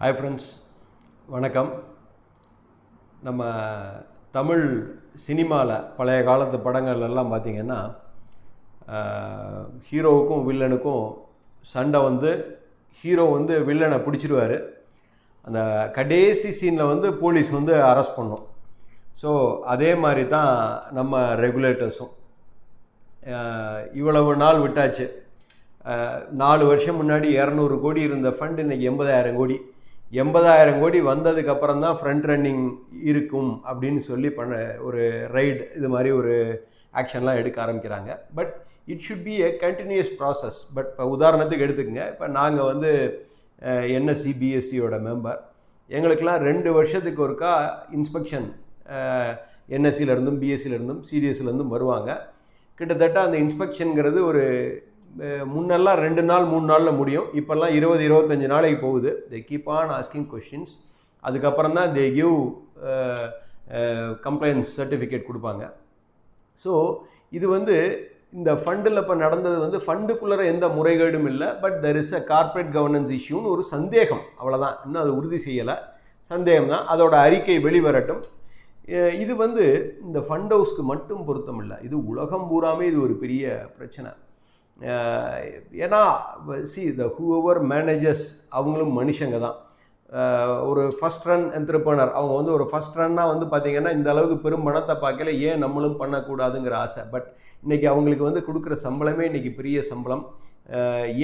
Hi friends, வணக்கம். நம்ம தமிழ் சினிமாவில் பழைய காலத்து படங்கள் எல்லாம் பார்த்திங்கன்னா ஹீரோவுக்கும் வில்லனுக்கும் சண்டை வந்து ஹீரோ வந்து வில்லனை பிடிச்சிடுவார். அந்த கடைசி சீனில் போலீஸ் அரெஸ்ட் பண்ணும். ஸோ அதே மாதிரி தான் நம்ம ரெகுலேட்டர்ஸும். இவ்வளவு நாள் விட்டாச்சு. 4 வருஷம் முன்னாடி 200 கோடி இருந்த ஃபண்ட் இன்றைக்கி 80,000 கோடி வந்ததுக்கப்புறம் தான் ஃப்ரண்ட் ரன்னிங் இருக்கும் அப்படின்னு சொல்லி ஒரு ரைடு இது மாதிரி ஒரு ஆக்ஷன்லாம் எடுக்க ஆரம்பிக்கிறாங்க. But it should be a continuous process. பட் இப்போ உதாரணத்துக்கு எடுத்துக்கங்க, இப்போ நாங்கள் என்எஸ்சி பிஎஸ்சியோட மெம்பர். எங்களுக்கெல்லாம் 2 வருஷத்துக்கு ஒருக்கா இன்ஸ்பெக்ஷன் என்எஸ்சியிலேருந்தும் பிஎஸ்சியிலேருந்தும் சிடிஎஸ்லேருந்தும் வருவாங்க. கிட்டத்தட்ட அந்த இன்ஸ்பெக்ஷனுங்கிறது ஒரு முன்னெல்லாம் 2 நாள் 3 நாளில் முடியும். இப்போல்லாம் 20-25 நாளைக்கு போகுது. They keep on asking questions. அதுக்கப்புறம் தான் தே கிவ் கம்ப்ளைண்ட்ஸ் சர்டிஃபிகேட் கொடுப்பாங்க. ஸோ இது இந்த ஃபண்டில் இப்போ நடந்தது ஃபண்டுக்குள்ளே எந்த முறைகேடும் இல்லை. But there is a corporate governance இஷ்யூன்னு ஒரு சந்தேகம், அவ்வளோதான். இன்னும் அது உறுதி செய்யலை, சந்தேகம் தான். அதோட அறிக்கை வெளிவரட்டும். இது இந்த ஃபண்ட் ஹவுஸ்க்கு மட்டும் பொருத்தம் இல்லை, இது உலகம் பூராமே இது ஒரு பெரிய பிரச்சனை. ஏன்னா ஹூஎவர் மேனேஜர்ஸ் அவங்களும் மனுஷங்க தான். ஒரு ஃபஸ்ட் ரன் என்டர்பிரனர் அவங்க ஒரு ஃபஸ்ட் ரன்னாக பார்த்திங்கன்னா இந்த அளவுக்கு பெரும் பணத்தை பார்க்கல, ஏன் நம்மளும் பண்ணக்கூடாதுங்கிற ஆசை. பட் இன்றைக்கி அவங்களுக்கு கொடுக்குற சம்பளமே இன்றைக்கி பெரிய சம்பளம்.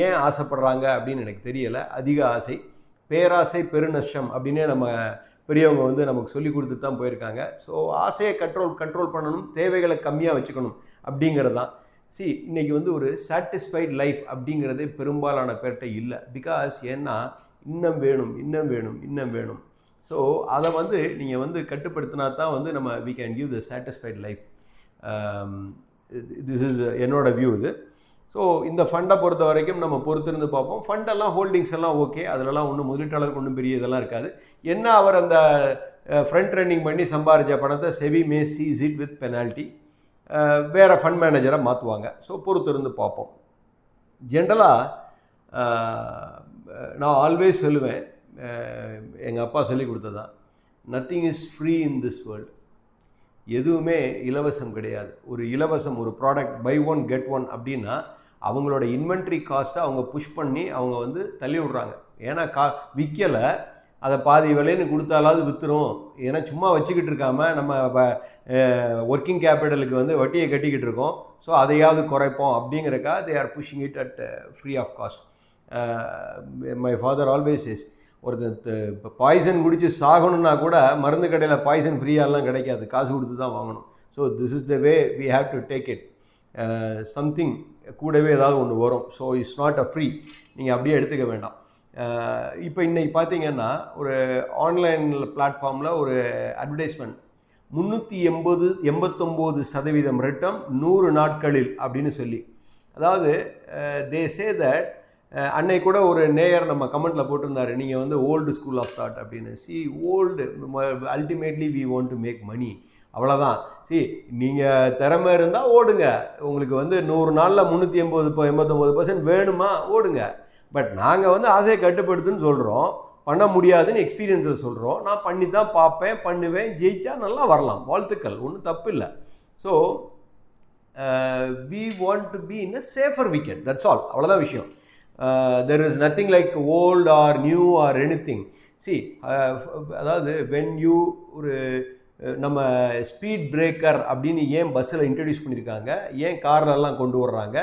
ஏன் ஆசைப்படுறாங்க அப்படின்னு எனக்கு தெரியலை. அதிக ஆசை, பேராசை பெருநஷ்டம் அப்படின்னே நம்ம பெரியவங்க நமக்கு சொல்லி கொடுத்து தான் போயிருக்காங்க. ஸோ ஆசையை கண்ட்ரோல் பண்ணணும், தேவைகளை கம்மியாக வச்சுக்கணும் அப்படிங்கிறது தான். இன்றைக்கி ஒரு சாட்டிஸ்ஃபைட் லைஃப் அப்படிங்கிறதே பெரும்பாலான பேர்கிட்ட இல்லை. பிகாஸ் ஏன்னா இன்னும் வேணும். ஸோ அதை நீங்கள் கட்டுப்படுத்தினா தான் நம்ம we can give the satisfied life. This is என்னோட வியூ இது. ஸோ இந்த ஃபண்டை பொறுத்த வரைக்கும் நம்ம பொறுத்திருந்து பார்ப்போம். ஃபண்டெல்லாம் ஹோல்டிங்ஸ் எல்லாம் ஓகே, அதிலலாம் ஒன்றும் முதலீட்டாளருக்கு ஒன்றும் பெரிய இதெல்லாம் இருக்காது. என்ன அவர் அந்த ஃப்ரண்ட் ரன்னிங் பண்ணி சம்பாதிச்ச பணத்தை SEBI may seize it with penalty, வேறு ஃபண்ட் மேனேஜரை மாற்றுவாங்க. ஸோ பொறுத்திருந்து பார்ப்போம். ஜென்ரலாக நான் ஆல்வேஸ் சொல்லுவேன், எங்கள் அப்பா சொல்லி கொடுத்ததான், nothing is free in this world. எதுவுமே இலவசம் கிடையாது. ஒரு product buy one get one அப்படின்னா அவங்களோட இன்வென்ட்ரி காஸ்ட்டை அவங்க புஷ் பண்ணி அவங்க தள்ளி விட்றாங்க. ஏன்னா விற்கலை, அதை பாதி விலைன்னு கொடுத்தாலாவது விற்றுரும். ஏன்னா சும்மா வச்சுக்கிட்டு இருக்காமல் நம்ம ஒர்க்கிங் கேபிட்டலுக்கு வட்டியை கட்டிக்கிட்டு இருக்கோம். ஸோ அதையாவது குறைப்போம் அப்படிங்கிறக்கா they are pushing it at free of cost. My father always is, இப்போ பாய்சன் குடித்து சாகணுன்னா கூட மருந்து கடையில் பாய்சன் ஃப்ரீயாலாம் கிடைக்காது, காசு கொடுத்து தான் வாங்கணும். So this is the way we have to take it. Something கூடவே ஏதாவது ஒன்று வரும். So it's not a free, நீங்கள் அப்படியே எடுத்துக்க வேண்டாம். இப்போ இன்றைக்கி பார்த்தீங்கன்னா ஒரு ஆன்லைன் பிளாட்ஃபார்மில் ஒரு அட்வர்டைஸ்மெண்ட், 389% ரிட்டர்ன் 100 நாட்களில் அப்படின்னு சொல்லி. அதாவது தே சே தட், அன்னை கூட ஒரு நேயர் நம்ம கமெண்ட்டில் போட்டிருந்தாரு, நீங்கள் ஓல்டு ஸ்கூல் ஆஃப் தாட் அப்படின்னு. Old ultimately we want to make money, அவ்வளோதான். நீங்கள் திறமை இருந்தால் ஓடுங்க. உங்களுக்கு 100 நாளில் 389% வேணுமா, ஓடுங்க. பட் நாங்கள் ஆசையை கட்டுப்படுத்துன்னு சொல்கிறோம், பண்ண முடியாதுன்னு எக்ஸ்பீரியன்ஸை சொல்கிறோம். நான் பண்ணி தான் பார்ப்பேன், பண்ணுவேன், ஜெயிச்சா நல்லா வரலாம், வாழ்த்துக்கள், ஒன்றும் தப்பு இல்லை. So we want to be in a safer weekend, that's all, அவ்வளோதான் விஷயம். There is nothing like old or new or anything. அதாவது வென் யூ நம்ம ஸ்பீட் பிரேக்கர் அப்படின்னு ஏன் பஸ்ஸில் இன்ட்ரடியூஸ் பண்ணியிருக்காங்க, ஏன் கார்லெல்லாம் கொண்டு வர்றாங்க,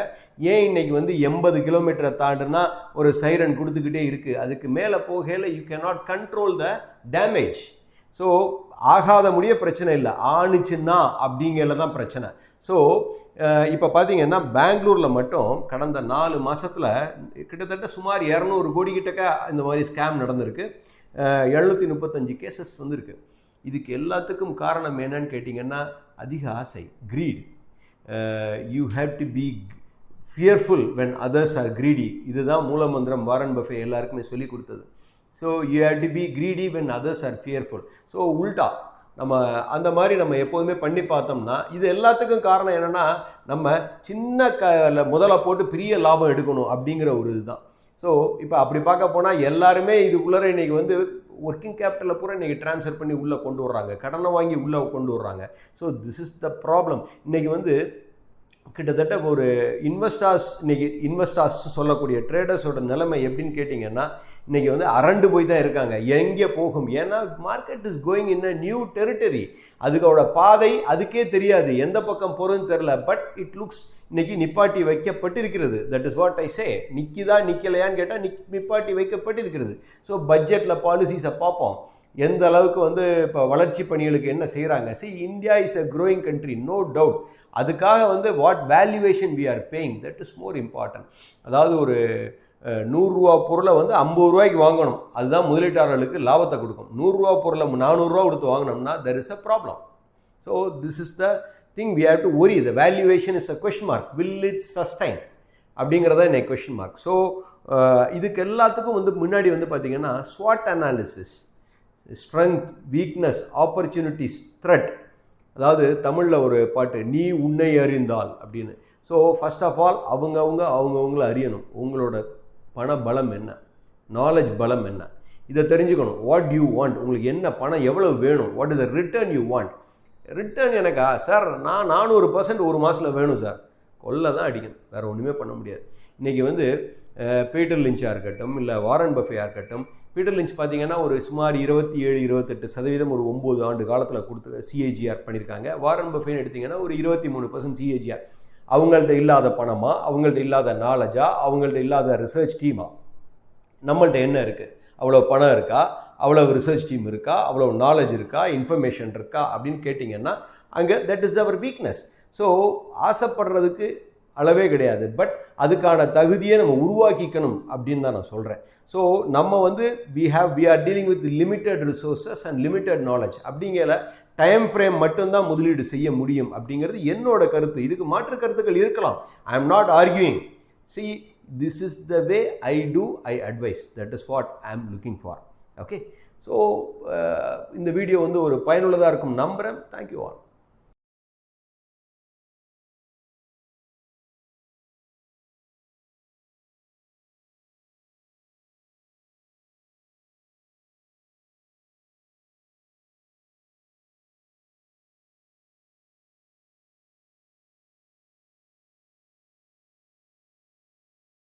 ஏன் இன்றைக்கி 80 கிலோமீட்டரை தாண்டுனா ஒரு சைரன் கொடுத்துக்கிட்டே இருக்குது. அதுக்கு மேலே போகையில் you cannot control the damage. So ஆகாத முடிய பிரச்சனை இல்லை, ஆணுச்சுன்னா அப்படிங்கிறத தான் பிரச்சனை. ஸோ இப்போ பார்த்தீங்கன்னா பெங்களூரில் மட்டும் கடந்த 4 மாதத்தில் கிட்டத்தட்ட சுமார் 200 கோடி கிட்டக்க இந்த மாதிரி ஸ்கேம் நடந்திருக்கு. 735 கேசஸ் இருக்குது. இதுக்கு எல்லாத்துக்கும் காரணம் என்னன்னு கேட்டிங்கன்னா அதிக ஆசை, greed. You have to be fearful when others are greedy. இதுதான் மூலமந்திரம் வாரன் பஃபே எல்லாருக்குமே சொல்லி கொடுத்தது. So you have to be greedy when others are fearful. So உல்டா நம்ம அந்த மாதிரி நம்ம எப்போதுமே பண்ணி பார்த்தோம்னா, இது எல்லாத்துக்கும் காரணம் என்னென்னா நம்ம சின்ன முதல்ல போட்டு பெரிய லாபம் எடுக்கணும் அப்படிங்கிற ஒரு இதுதான். ஸோ இப்போ அப்படி பார்க்க போனால் எல்லாருமே இதுக்குள்ளே இன்றைக்கி வந்து ஒர்க்கிங் கேபிட்டலில் பூரா இன்றைக்கி ட்ரான்ஸ்ஃபர் பண்ணி உள்ளே கொண்டு வர்றாங்க, கடனை வாங்கி உள்ளே கொண்டு வர்றாங்க. So this is the problem. இன்றைக்கி வந்து கிட்டத்தட்ட ஒரு இன்வெஸ்டார்ஸ் சொல்லக்கூடிய ட்ரேடர்ஸோட நிலைமை எப்படின்னு கேட்டிங்கன்னா இன்றைக்கி வந்து அரண்டு போய் தான் இருக்காங்க. எங்கே போகும்? ஏன்னா market is going in a new territory. அதுக்கோட பாதை அதுக்கே தெரியாது, எந்த பக்கம் போகிறதுன்னு தெரில. பட் இட் லுக்ஸ் இன்றைக்கி நிப்பாட்டி வைக்கப்பட்டிருக்கிறது. தட் இஸ் வாட் ஐ சே. நிற்கிதா நிற்கலையான்னு கேட்டால் நிப்பாட்டி வைக்கப்பட்டிருக்கிறது. ஸோ பட்ஜெட்டில் பாலிசிஸை பார்ப்போம், எந்த அளவுக்கு வந்து இப்போ வளர்ச்சி பணிகளுக்கு என்ன செய்கிறாங்க. India is a growing country, no doubt. அதுக்காக வந்து what valuation we are paying, that is more important. அதாவது ஒரு 100 ரூபா பொருளை வந்து 50 ரூபாய்க்கு வாங்கணும், அதுதான் முதலீட்டாளர்களுக்கு லாபத்தை கொடுக்கும். 100 ரூபா பொருளை 400 ரூபா கொடுத்து வாங்கினோம்னா there is a problem. So this is the thing we have to worry. The valuation is a question mark. Will it sustain? அப்படிங்கிறத இன்னைக்கு கொஷின் மார்க். ஸோ இதுக்கு எல்லாத்துக்கும் வந்து முன்னாடி வந்து பார்த்தீங்கன்னா SWOT analysis, strength, weakness, opportunities, thread. அதாவது தமிழில் ஒரு பாட்டு, நீ உன்னை அறிந்தால் அப்படின்னு. ஸோ ஃபர்ஸ்ட் ஆஃப் ஆல் அவங்கவுங்கள அறியணும். உங்களோட பண பலம் என்ன, நாலேஜ் பலம் என்ன, இதை தெரிஞ்சுக்கணும். வாட் யூ வாண்ட், உங்களுக்கு என்ன பணம் எவ்வளோ வேணும், what is the return you want. Return எனக்கா சார், நான் 400% ஒரு மாதத்தில் வேணும் சார், கொள்ள தான் அடிக்கணும், வேறு ஒன்றுமே பண்ண முடியாது. இன்றைக்கி வந்து பீட்டர் லிஞ்சாக இருக்கட்டும், இல்லை வாரன் பஃபேயாக இருக்கட்டும். பீட்டர் லிஞ்ச் பார்த்தீங்கன்னா ஒரு சுமார் 27-28% ஒரு 9 ஆண்டு காலத்தில் கொடுத்து சிஏஜிஆர் பண்ணியிருக்காங்க. வாரன் பஃபேன்னு எடுத்திங்கன்னா ஒரு 23% சிஏஜிஆர். அவங்கள்ட்ட இல்லாத பணமா, அவங்கள்ட்ட இல்லாத நாலேஜா, அவங்கள்ட்ட இல்லாத ரிசர்ச் டீமா? நம்மள்ட்ட என்ன இருக்குது? அவ்வளோ பணம் இருக்கா, அவ்வளோ ரிசர்ச் டீம் இருக்கா, அவ்வளோ நாலேஜ் இருக்கா, இன்ஃபர்மேஷன் இருக்கா அப்படின்னு கேட்டிங்கன்னா அங்கே that is our weakness. So ஆசைப்படுறதுக்கு அளவே கிடையாது, பட் அதுக்கான தகுதியை நம்ம உருவாக்கிக்கணும் அப்படின்னு தான் நான் சொல்கிறேன். ஸோ நம்ம வந்து we are dealing with limited resources and limited knowledge. அப்படிங்கிற டைம் ஃப்ரேம் மட்டும்தான் முதலீடு செய்ய முடியும் அப்படிங்கிறது என்னோட கருத்து. இதுக்கு மாற்று கருத்துக்கள் இருக்கலாம். I am not arguing. See, this is the way I advise. That is what I am looking for. Okay. So இந்த வீடியோ வந்து ஒரு பயனுள்ளதாக இருக்கும் நம்புகிறேன். Thank you all.